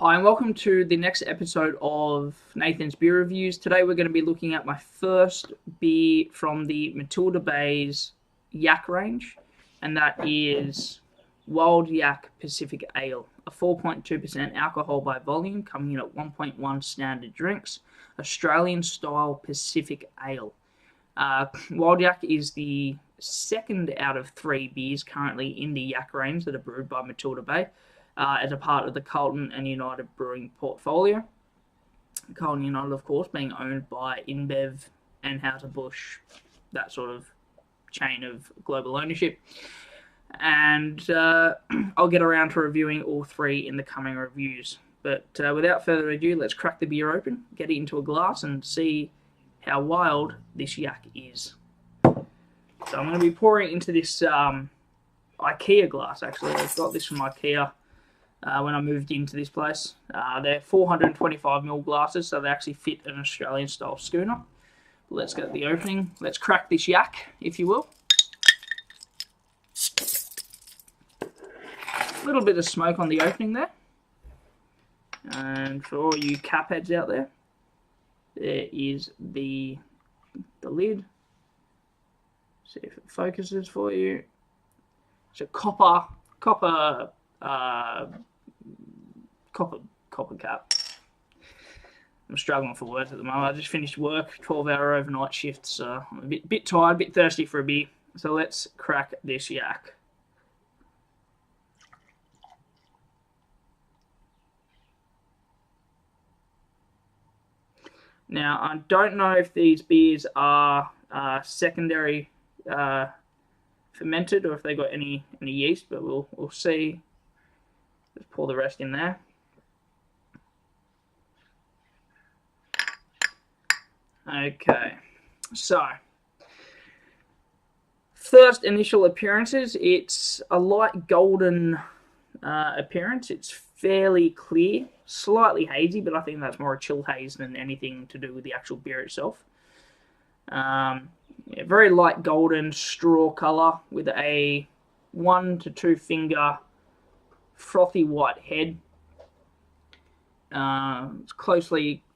Hi and welcome to the next episode of Nathan's Beer Reviews. Today we're going to be looking at my first beer from the Matilda Bay's Yak range, and that is Wild Yak Pacific Ale, a 4.2% alcohol by volume, coming in at 1.1 standard drinks, Australian style Pacific Ale. Wild Yak is the second out of 3 beers currently in the Yak range that are brewed by Matilda Bay. As a part of the Carlton and United Brewing portfolio. Carlton United, of course, being owned by NBR, Anheuser-Busch, that sort of chain of global ownership. And I'll get around to reviewing all 3 in the coming reviews. But without further ado, let's crack the beer open, get it into a glass, and see how wild this yak is. So I'm going to be pouring into this IKEA glass, actually. I've got this from IKEA. When I moved into this place. They're 425ml glasses, so they actually fit an Australian style schooner. Let's get the opening. Let's crack this yak, if you will. A little bit of smoke on the opening there. And for all you cap heads out there, there is the lid. See if it focuses for you. It's a copper cap. I'm struggling for words at the moment. I just finished work, 12-hour overnight shift, so I'm a bit tired, a bit thirsty for a beer. So let's crack this yak. Now, I don't know if these beers are secondary fermented or if they got any yeast, but we'll see. Let's pour the rest in there. Okay, so first initial appearances, it's a light golden appearance. It's fairly clear, slightly hazy, but I think that's more a chill haze than anything to do with the actual beer itself. Very light golden straw color with a 1 to 2 finger frothy white head. It's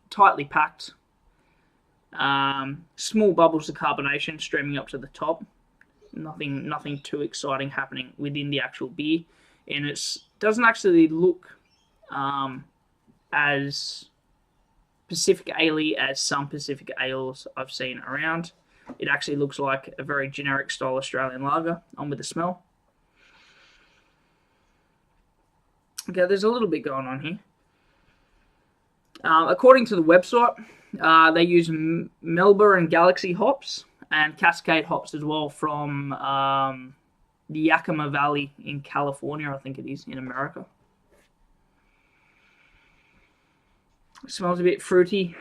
tightly packed. Small bubbles of carbonation streaming up to the top. Nothing too exciting happening within the actual beer, and it doesn't actually look as Pacific Ale as some Pacific Ales I've seen around. It actually looks like a very generic style Australian lager. On with the smell. Okay, there's a little bit going on here. According to the website, they use Melba and Galaxy hops and Cascade hops as well from the Yakima Valley in California, I think it is, in America. It smells a bit fruity.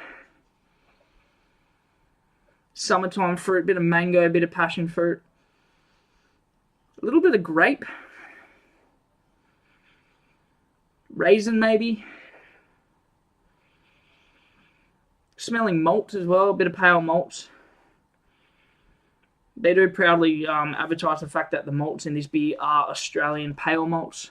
Summertime fruit, bit of mango, bit of passion fruit. A little bit of grape. Raisin, maybe. Smelling malt as well, a bit of pale malts. They do proudly advertise the fact that the malts in this beer are Australian pale malts.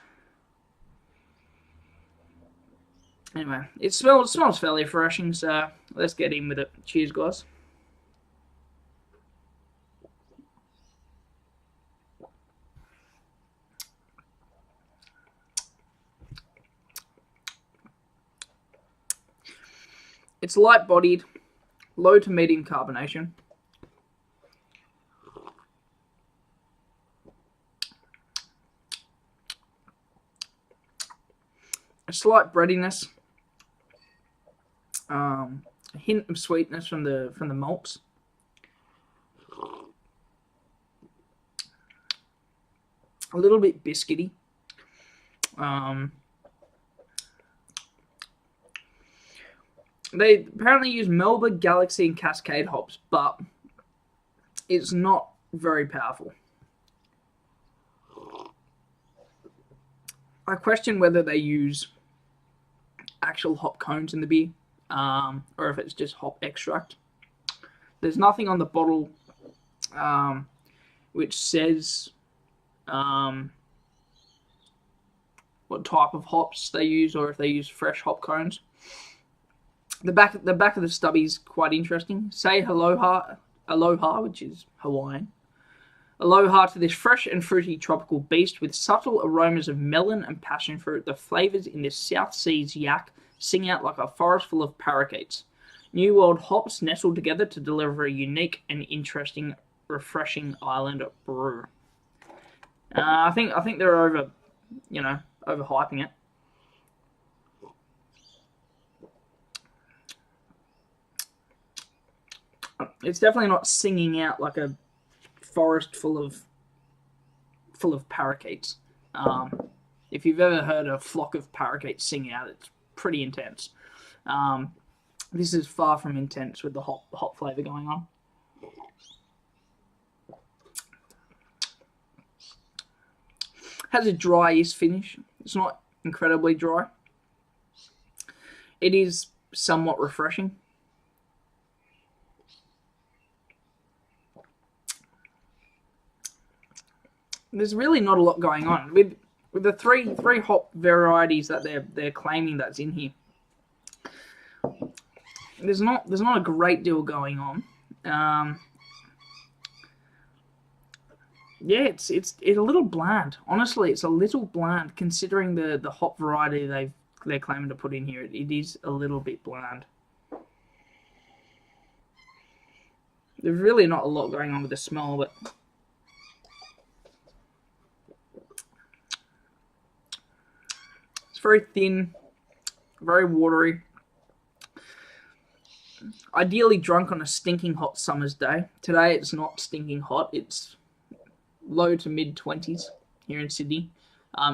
Anyway, it smells fairly refreshing, so let's get in with it. Cheers, guys. It's light-bodied, low to medium carbonation. A slight breadiness. A hint of sweetness from the malts. A little bit biscuity. They apparently use Melba, Galaxy, and Cascade hops, but it's not very powerful. I question whether they use actual hop cones in the beer, or if it's just hop extract. There's nothing on the bottle which says what type of hops they use, or if they use fresh hop cones. The back of the stubby is quite interesting. Say aloha, which is Hawaiian. Aloha to this fresh and fruity tropical beast with subtle aromas of melon and passion fruit. The flavours in this South Seas yak sing out like a forest full of parakeets. New World hops nestled together to deliver a unique and interesting, refreshing island brew. I think they're overhyping it. It's definitely not singing out like a forest full of parakeets. If you've ever heard a flock of parakeets sing out, it's pretty intense. This is far from intense with the hop flavour going on. Has a dry-ish finish. It's not incredibly dry. It is somewhat refreshing. There's really not a lot going on with the three hop varieties that they're claiming that's in here. There's not a great deal going on. Yeah, it's a little bland. Honestly, it's a little bland considering the hop variety they're claiming to put in here. It is a little bit bland. There's really not a lot going on with the smell, but it's very thin, very watery. Ideally drunk on a stinking hot summer's day. Today it's not stinking hot. It's low to mid 20s here in Sydney.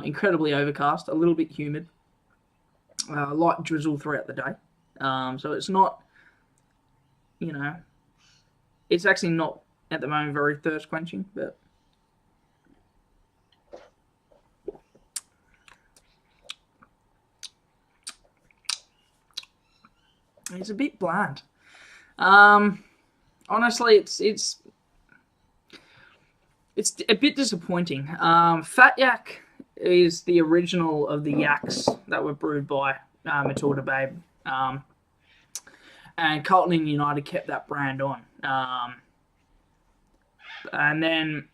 Incredibly overcast, a little bit humid. Light drizzle throughout the day. So it's not, it's actually not at the moment very thirst quenching, but it's a bit bland. Honestly, it's a bit disappointing. Fat Yak is the original of the yaks that were brewed by Matilda Bay, and Carlton and United kept that brand on. And then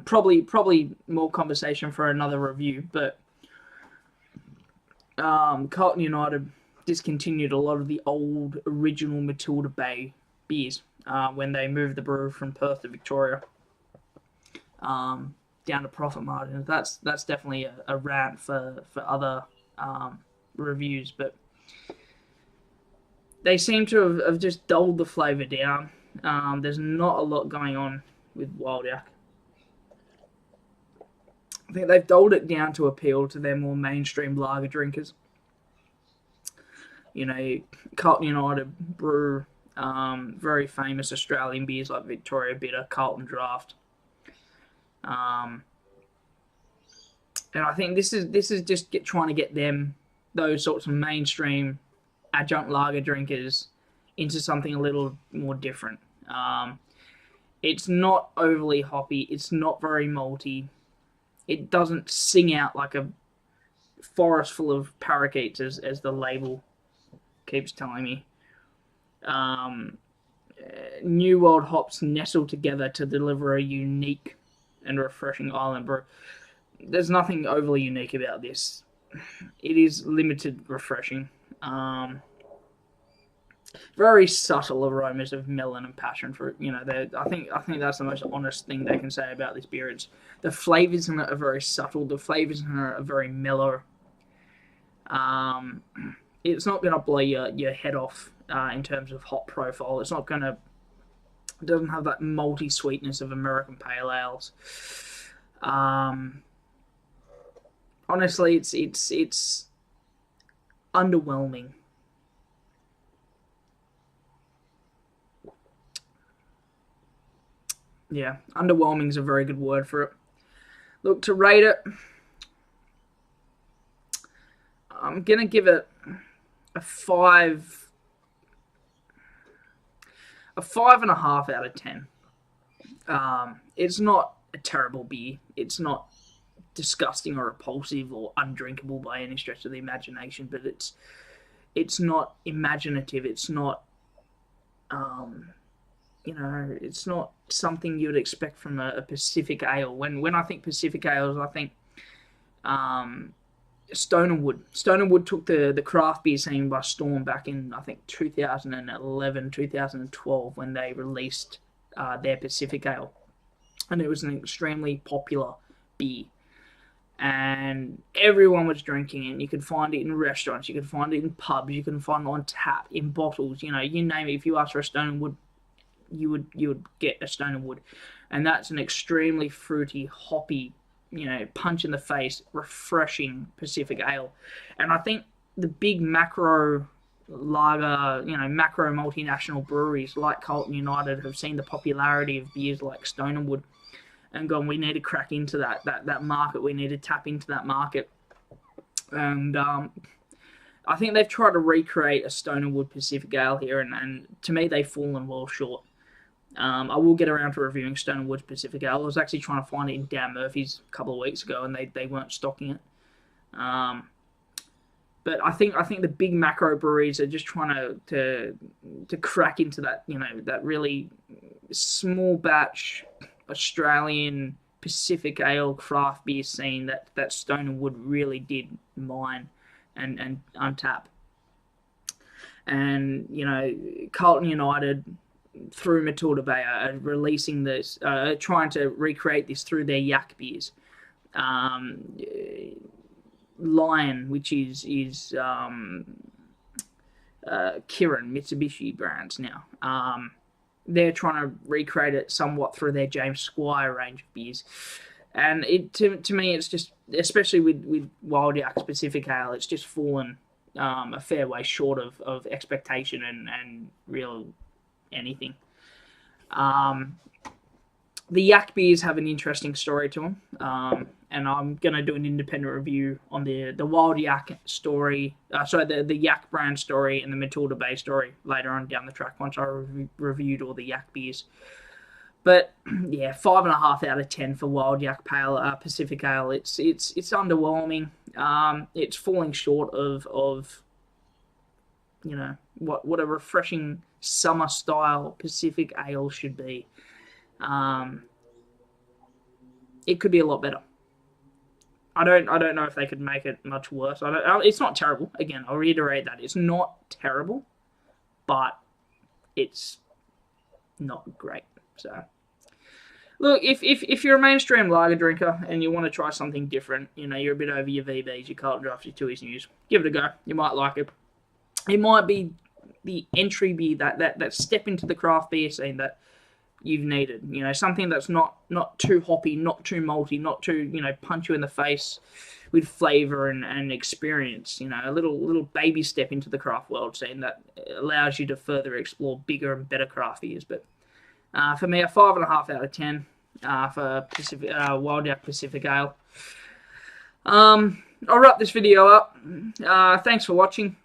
probably more conversation for another review, but Carlton United discontinued a lot of the old original Matilda Bay beers when they moved the brew from Perth to Victoria down to profit margins. That's definitely a rant for other reviews, but they seem to have just dulled the flavour down. There's not a lot going on with Wild Yak. I think they've dulled it down to appeal to their more mainstream lager drinkers. Carlton United brew very famous Australian beers like Victoria Bitter, Carlton Draft. And I think this is just trying to get those sorts of mainstream adjunct lager drinkers into something a little more different. It's not overly hoppy. It's not very malty. It doesn't sing out like a forest full of parakeets, as the label keeps telling me. New World hops nestle together to deliver a unique and refreshing island brew. There's nothing overly unique about this. It is limited refreshing. Very subtle aromas of melon and passion fruit. I think that's the most honest thing they can say about this beer. The flavors in it are very subtle. The flavors in it are very mellow. It's not going to blow your head off in terms of hop profile. It doesn't have that malty sweetness of American pale ales. Honestly, it's underwhelming. Yeah, underwhelming is a very good word for it. Look, to rate it, I'm gonna give it a 5.5 out of 10. It's not a terrible beer. It's not disgusting or repulsive or undrinkable by any stretch of the imagination, but it's not imaginative. It's not, it's not something you would expect from a Pacific ale. When I think Pacific ales, I think Stone and Wood. Stone and Wood took the craft beer scene by storm back in, I think, 2011, 2012, when they released their Pacific ale. And it was an extremely popular beer. And everyone was drinking it. You could find it in restaurants, you could find it in pubs, you can find it on tap, in bottles, you name it. If you asked for a Stone and Wood, you would get a Stone and Wood. And that's an extremely fruity, hoppy, punch in the face, refreshing Pacific ale. And I think the big macro lager, macro multinational breweries like Carlton United have seen the popularity of beers like Stone and Wood and gone, we need to crack into that market, we need to tap into that market. And I think they've tried to recreate a Stone and Wood Pacific ale here, and to me they've fallen well short. I will get around to reviewing Stone and Wood's Pacific Ale. I was actually trying to find it in Dan Murphy's a couple of weeks ago, and they weren't stocking it. But I think the big macro breweries are just trying to crack into that that really small batch Australian Pacific Ale craft beer scene that Stone and Wood really did mine and untap. And Carlton United, through Matilda Bay, are releasing this, trying to recreate this through their Yak beers. Lion, which is Kirin Mitsubishi brands now. They're trying to recreate it somewhat through their James Squire range of beers. And to me, it's just, especially with Wild Yak's Pacific Ale, it's just fallen a fair way short of expectation and real anything. The Yak beers have an interesting story to them, and I'm going to do an independent review on the Wild Yak story, the Yak brand story and the Matilda Bay story later on down the track once I reviewed all the Yak beers. But yeah, 5.5 out of 10 for Wild Yak Pacific Ale. It's underwhelming. It's falling short of what a refreshing summer style Pacific Ale should be. It could be a lot better. I don't know if they could make it much worse. It's not terrible. Again, I'll reiterate that it's not terrible, but it's not great. So, look, if you're a mainstream lager drinker and you want to try something different, you're a bit over your VBs, your Carlton Drafts, your Tooheys News, give it a go. You might like it. It might be the entry beer, that step into the craft beer scene that you've needed. Something that's not too hoppy, not too malty, not too punch you in the face with flavour and experience. A little baby step into the craft world scene that allows you to further explore bigger and better craft beers. But for me, a 5.5 out of 10 for Wild Yak Pacific Ale. I'll wrap this video up. Thanks for watching.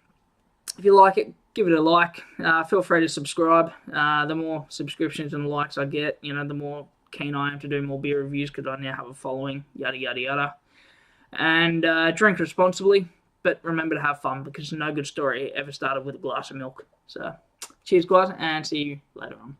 If you like it, give it a like. Feel free to subscribe. The more subscriptions and likes I get, the more keen I am to do more beer reviews because I now have a following, yada, yada, yada. And drink responsibly, but remember to have fun because no good story ever started with a glass of milk. So, cheers, guys, and see you later on.